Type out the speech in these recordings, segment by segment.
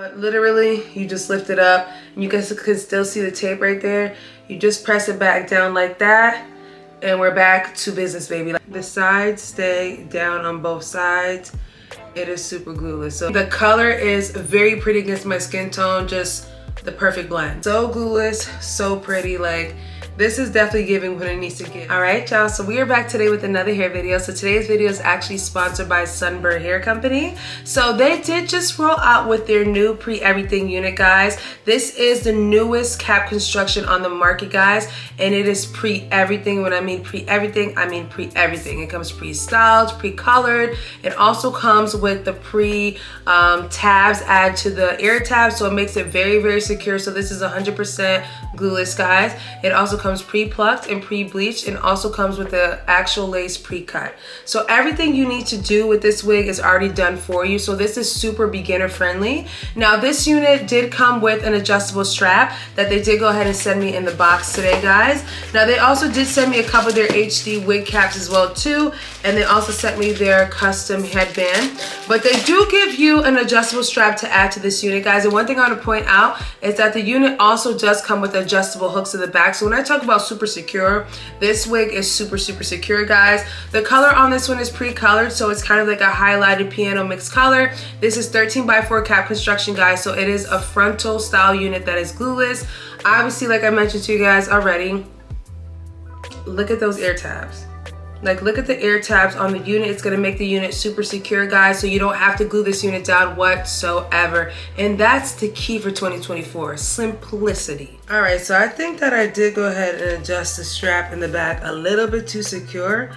But literally, you just lift it up, and you guys can still see the tape right there. You just press it back down like that, and we're back to business, baby. The sides stay down on both sides. It is super glueless. So the color is very pretty against my skin tone, just the perfect blend. So glueless, so pretty. Like, this is definitely giving what it needs to give. All right, y'all, so we are back today with another hair video. So today's video is actually sponsored by Sunber Hair Company. So they did just roll out with their new pre-everything unit, guys. This is the newest cap construction on the market, guys, and it is pre-everything. When I mean pre-everything, I mean pre-everything. It comes pre-styled, pre-colored. It also comes with the tabs added to the ear tabs, so it makes it very, very secure. So this is 100% glueless, guys. It also comes pre-plucked and pre-bleached, and also comes with the actual lace pre-cut. So everything you need to do with this wig is already done for you. So this is super beginner friendly. Now this unit did come with an adjustable strap that they did go ahead and send me in the box today, guys. Now they also did send me a couple of their HD wig caps as well too, and they also sent me their custom headband. But they do give you an adjustable strap to add to this unit, guys. And one thing I want to point out is that the unit also does come with adjustable hooks in the back. So when I talk about super secure, this wig is super secure, guys. The color on this one is pre-colored, so it's kind of like a highlighted piano mixed color. This is 13x4 cap construction, guys, so it is a frontal style unit that is glueless. Obviously, like I mentioned to you guys already, look at those ear tabs. Like, look at the ear tabs on the unit. It's gonna make the unit super secure, guys, so you don't have to glue this unit down whatsoever. And that's the key for 2024, simplicity. All right, so I think that I did go ahead and adjust the strap in the back a little bit too secure,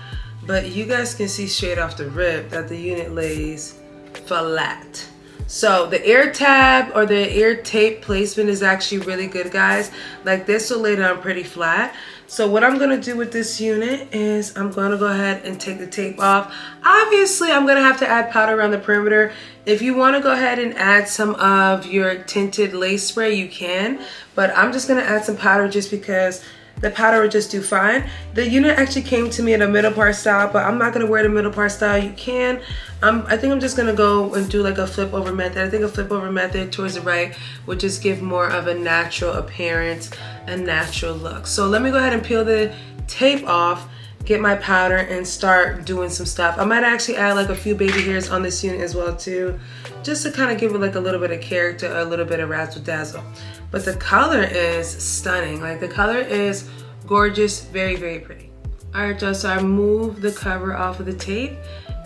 but you guys can see straight off the rip that the unit lays flat. So the ear tab or the ear tape placement is actually really good, guys. Like, this will lay down pretty flat. So what I'm gonna do with this unit is I'm gonna go ahead and take the tape off. Obviously, I'm gonna have to add powder around the perimeter. If you wanna go ahead and add some of your tinted lace spray, you can, but I'm just gonna add some powder just because the powder would just do fine. The unit actually came to me in a middle part style, but I'm not gonna wear the middle part style. You can. I think I'm just gonna go and do like a flip over method. I think a flip over method towards the right would just give more of a natural appearance, a natural look. So let me go ahead and peel the tape off, get my powder, and start doing some stuff. I might actually add like a few baby hairs on this unit as well too, just to kind of give it like a little bit of character, a little bit of razzle dazzle. But the color is stunning. Like, the color is gorgeous, very, very pretty. All right, y'all, so I moved the cover off of the tape,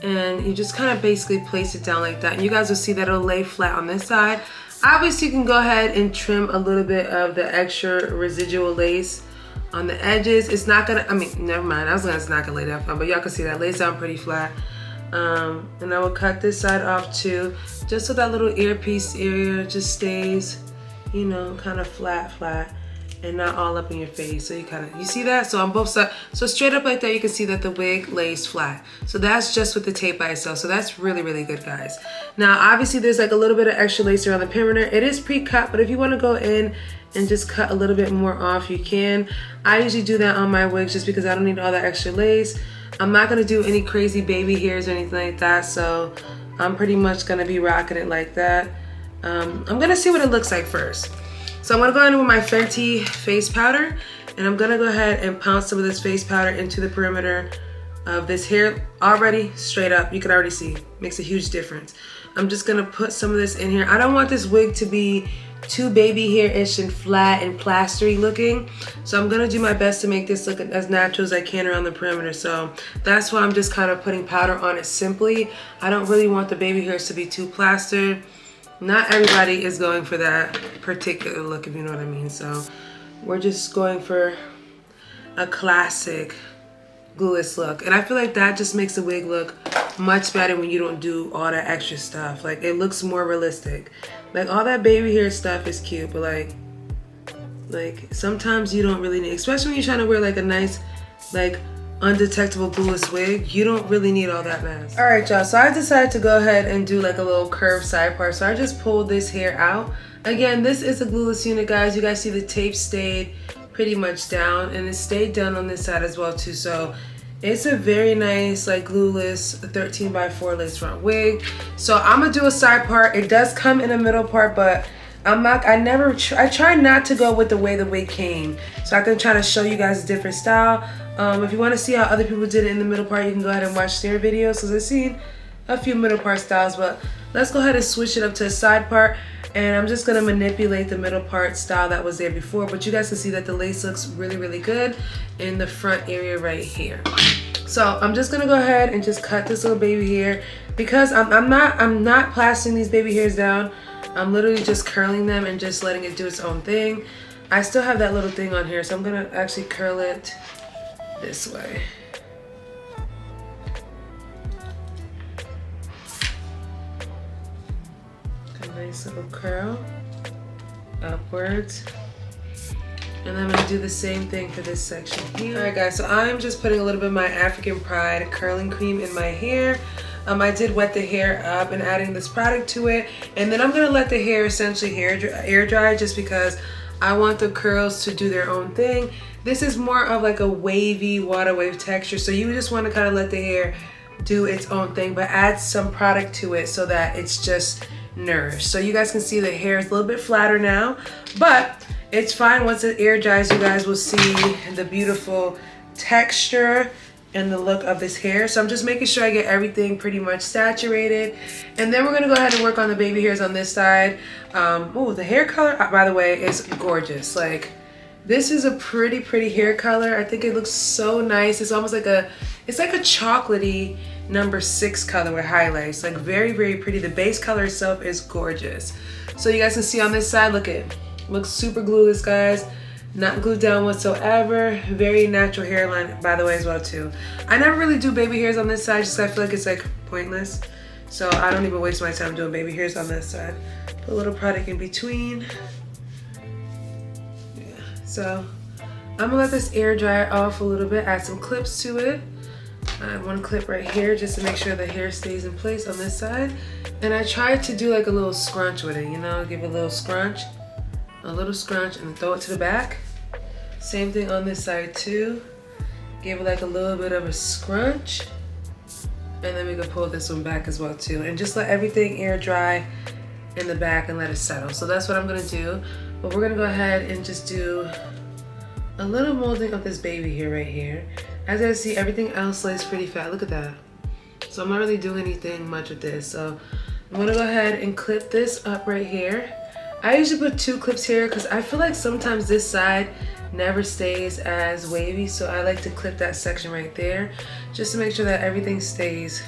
and you just kind of basically place it down like that. And you guys will see that it'll lay flat on this side. Obviously, you can go ahead and trim a little bit of the extra residual lace on the edges. It's not gonna, I mean, never mind. I was gonna, it's not gonna lay down flat, but y'all can see that lays down pretty flat. And I will cut this side off too, just so that little earpiece area just stays, you know, kind of flat, and not all up in your face. So you see that? So on both sides, so straight up like that, you can see that the wig lays flat. So that's just with the tape by itself. So that's really, really good, guys. Now, obviously there's like a little bit of extra lace around the perimeter. It is pre-cut, but if you want to go in and just cut a little bit more off, you can. I usually do that on my wigs just because I don't need all that extra lace. I'm not gonna do any crazy baby hairs or anything like that, so I'm pretty much gonna be rocking it like that. I'm gonna see what it looks like first. So I'm gonna go in with my Fenty face powder, and I'm gonna go ahead and pounce some of this face powder into the perimeter of this hair already straight up. You can already see, makes a huge difference. I'm just gonna put some of this in here. I don't want this wig to be too baby hair-ish and flat and plastery looking. So I'm gonna do my best to make this look as natural as I can around the perimeter. So that's why I'm just kind of putting powder on it simply. I don't really want the baby hairs to be too plastered. Not everybody is going for that particular look, if you know what I mean. So we're just going for a classic glueless look. And I feel like that just makes the wig look much better when you don't do all that extra stuff. Like, it looks more realistic. Like, all that baby hair stuff is cute, but like sometimes you don't really need, especially when you're trying to wear like a nice, like, undetectable glueless wig, you don't really need all that mess. All right, y'all, so I decided to go ahead and do like a little curved side part. So I just pulled this hair out. Again, this is a glueless unit, guys. You guys see the tape stayed pretty much down, and it stayed down on this side as well too. So It's a very nice like glueless 13 by 4 lace front wig. So I'm gonna do a side part. It does come in a middle part, but I try not to go with the way the wig came. So I can try to show you guys a different style. If you want to see how other people did it in the middle part, you can go ahead and watch their videos, because I've seen a few middle part styles, but let's go ahead and switch it up to a side part. And I'm just gonna manipulate the middle part style that was there before, but you guys can see that the lace looks really, really good in the front area right here. So I'm just gonna go ahead and just cut this little baby hair, because I'm not plastering these baby hairs down. I'm literally just curling them and just letting it do its own thing. I still have that little thing on here, so I'm gonna actually curl it this way. A nice little curl upwards. And then I'm gonna do the same thing for this section here. All right guys, so I'm just putting a little bit of my African Pride curling cream in my hair. I did wet the hair up and adding this product to it. And then I'm gonna let the hair essentially air dry, just because I want the curls to do their own thing. This is more of like a wavy water wave texture. So you just wanna kind of let the hair do its own thing, but add some product to it so that it's just nourished. So you guys can see the hair is a little bit flatter now, but it's fine. Once it air dries, you guys will see the beautiful texture and the look of this hair. So I'm just making sure I get everything pretty much saturated. And then we're gonna go ahead and work on the baby hairs on this side. Oh, the hair color, by the way, is gorgeous. Like, this is a pretty hair color. I think it looks so nice. It's almost like it's like a chocolatey number 6 color with highlights. Like very pretty. The base color itself is gorgeous. So you guys can see on this side, look at it. Looks super glueless, guys. Not glued down whatsoever. Very natural hairline, by the way, as well too. I never really do baby hairs on this side, just 'cause I feel like it's like pointless. So I don't even waste my time doing baby hairs on this side. Put a little product in between. Yeah. So I'm gonna let this air dry off a little bit. Add some clips to it. I have one clip right here just to make sure the hair stays in place on this side. And I tried to do like a little scrunch with it, you know, give it a little scrunch, and throw it to the back. Same thing on this side too. Give it like a little bit of a scrunch. And then we can pull this one back as well too. And just let everything air dry in the back and let it settle. So that's what I'm gonna do. But we're gonna go ahead and just do a little molding of this baby hair right here. As you guys see, everything else lays pretty fat. Look at that. So I'm not really doing anything much with this. So I'm gonna go ahead and clip this up right here. I usually put 2 clips here because I feel like sometimes this side never stays as wavy. So I like to clip that section right there just to make sure that everything stays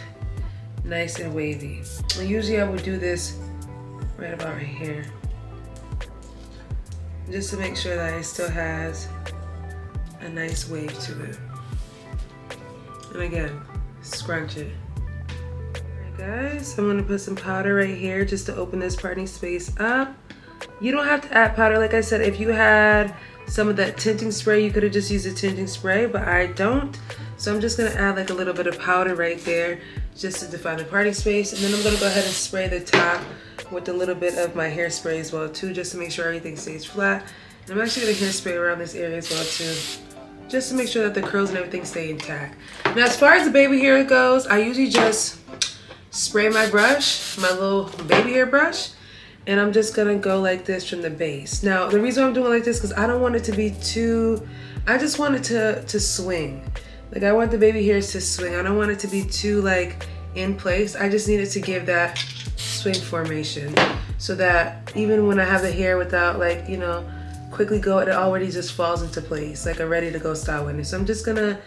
nice and wavy. And usually I would do this right about right here, just to make sure that it still has a nice wave to it. And again, scrunch it. Alright guys, I'm gonna put some powder right here just to open this parting space up. You don't have to add powder. Like I said, if you had some of that tinting spray, you could have just used a tinting spray, but I don't. So I'm just gonna add like a little bit of powder right there just to define the parting space. And then I'm gonna go ahead and spray the top with a little bit of my hairspray as well too, just to make sure everything stays flat. And I'm actually gonna hairspray around this area as well too, just to make sure that the curls and everything stay intact. Now as far as the baby hair goes, I usually just spray my brush, my little baby hair brush, and I'm just gonna go like this from the base. Now, the reason I'm doing it like this is because I don't want it to be too, I just want it to swing. Like I want the baby hairs to swing. I don't want it to be too like in place. I just need it to give that swing formation so that even when I have the hair without like, you know, quickly go, it already just falls into place, like a ready to go style with it. So I'm just gonna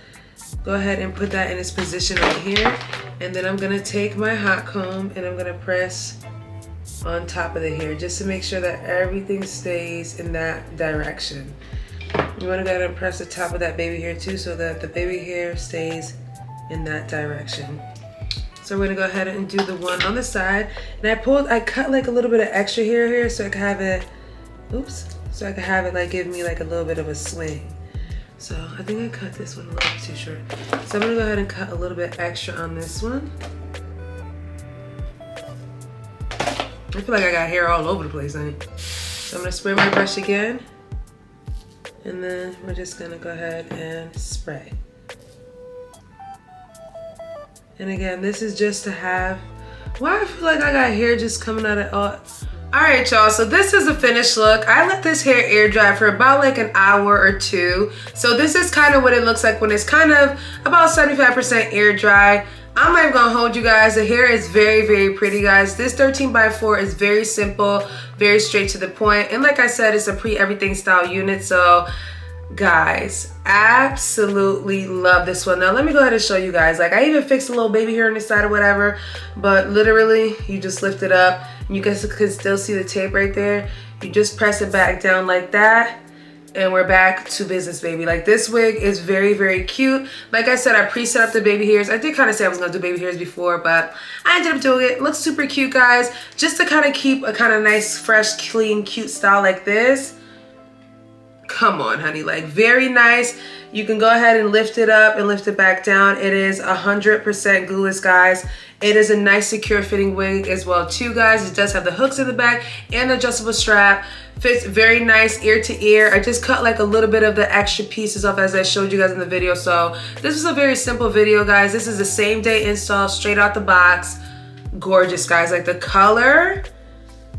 go ahead and put that in its position right here. And then I'm gonna take my hot comb and I'm gonna press on top of the hair just to make sure that everything stays in that direction. You want to go ahead and press the top of that baby hair too so that the baby hair stays in that direction. So we're gonna go ahead and do the one on the side. And I cut like a little bit of extra hair here so I can have it, so I can have it like give me like a little bit of a swing. So I think I cut this one a little bit too short. So I'm gonna go ahead and cut a little bit extra on this one. I feel like I got hair all over the place, honey. So I'm gonna spray my brush again. And then we're just gonna go ahead and spray. And again, this is just to have, why I feel like I got hair just coming out of all. Alright y'all, so this is the finished look. I let this hair air dry for about like an hour or two. So this is kind of what it looks like when it's kind of about 75% air dry. I'm not even gonna hold you guys. The hair is very, very pretty, guys. This 13x4 is very simple, very straight to the point. And like I said, it's a pre-everything style unit. So guys, absolutely love this one. Now let me go ahead and show you guys. Like I even fixed a little baby hair on the side or whatever, but literally you just lift it up and you guys can still see the tape right there. You just press it back down like that and we're back to business, baby. Like this wig is very, very cute. Like I said, I pre-set up the baby hairs. I did kind of say I was gonna do baby hairs before, but I ended up doing it. Looks super cute, guys. Just to kind of keep a kind of nice, fresh, clean, cute style like this. Come on, honey, like very nice. You can go ahead and lift it up and lift it back down. It is 100% glueless, guys. It is a nice secure fitting wig as well too, guys. It does have the hooks in the back and the adjustable strap. Fits very nice ear to ear. I just cut like a little bit of the extra pieces off as I showed you guys in the video. So this is a very simple video, guys. This is the same day install, straight out the box. Gorgeous, guys. Like the color,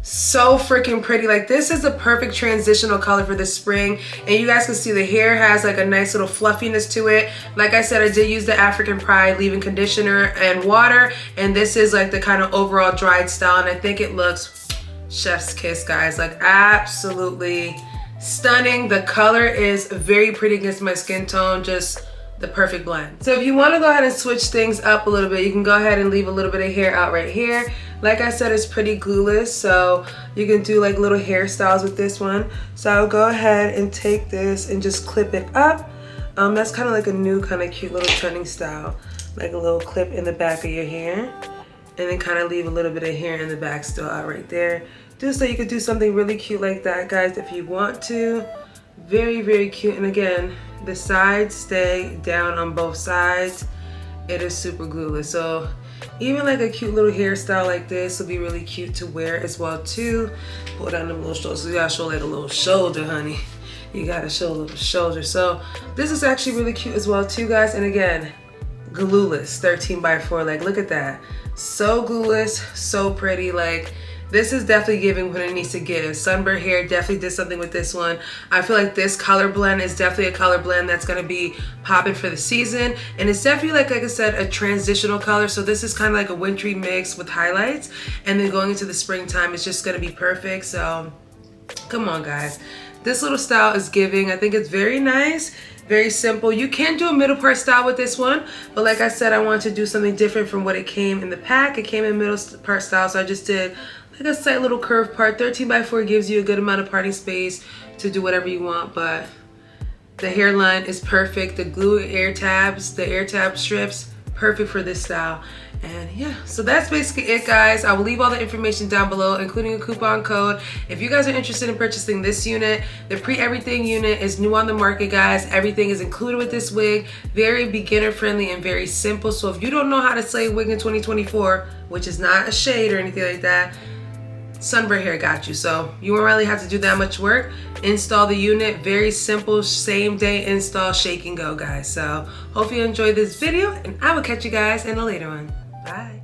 so freaking pretty. Like this is the perfect transitional color for the spring, and you guys can see the hair has like a nice little fluffiness to it. Like I said, I did use the African Pride leave-in conditioner and water, and this is like the kind of overall dried style, and I think it looks chef's kiss, guys. Like absolutely stunning. The color is very pretty against my skin tone, just the perfect blend. So if you want to go ahead and switch things up a little bit, you can go ahead and leave a little bit of hair out right here. Like I said, it's pretty glueless, so you can do like little hairstyles with this one. So I'll go ahead and take this and just clip it up. That's kind of like a new kind of cute little trending style, like a little clip in the back of your hair, and then kind of leave a little bit of hair in the back still out right there. Just so you could do something really cute like that, guys, if you want to. Very, very cute. And again, the sides stay down on both sides. It is super glueless. So even like a cute little hairstyle like this will be really cute to wear as well too. Pull down the little shoulders. So you gotta show like a little shoulder, honey. You gotta show a little shoulder. So this is actually really cute as well too, guys. And again, glueless 13x4. Like look at that. So glueless, so pretty. Like this is definitely giving what it needs to give. Sunber hair definitely did something with this one. I feel like this color blend is definitely a color blend that's gonna be popping for the season. And it's definitely like I said, a transitional color. So this is kind of like a wintry mix with highlights. And then going into the springtime, it's just gonna be perfect. So come on, guys. This little style is giving. I think it's very nice. Very simple. You can do a middle part style with this one, but like I said, I wanted to do something different from what it came in the pack. It came in middle part style, so I just did like a slight little curved part. 13x4 gives you a good amount of parting space to do whatever you want, but the hairline is perfect. The glue air tabs, the air tab strips, perfect for this style. And yeah, so that's basically it, guys. I will leave all the information down below, including a coupon code. If you guys are interested in purchasing this unit, the pre-everything unit is new on the market, guys. Everything is included with this wig. Very beginner friendly and very simple. So if you don't know how to slay a wig in 2024, which is not a shade or anything like that, Sunber hair got you. So you won't really have to do that much work. Install the unit, very simple, same day install, shake and go, guys. So hope you enjoyed this video, and I will catch you guys in a later one. Bye.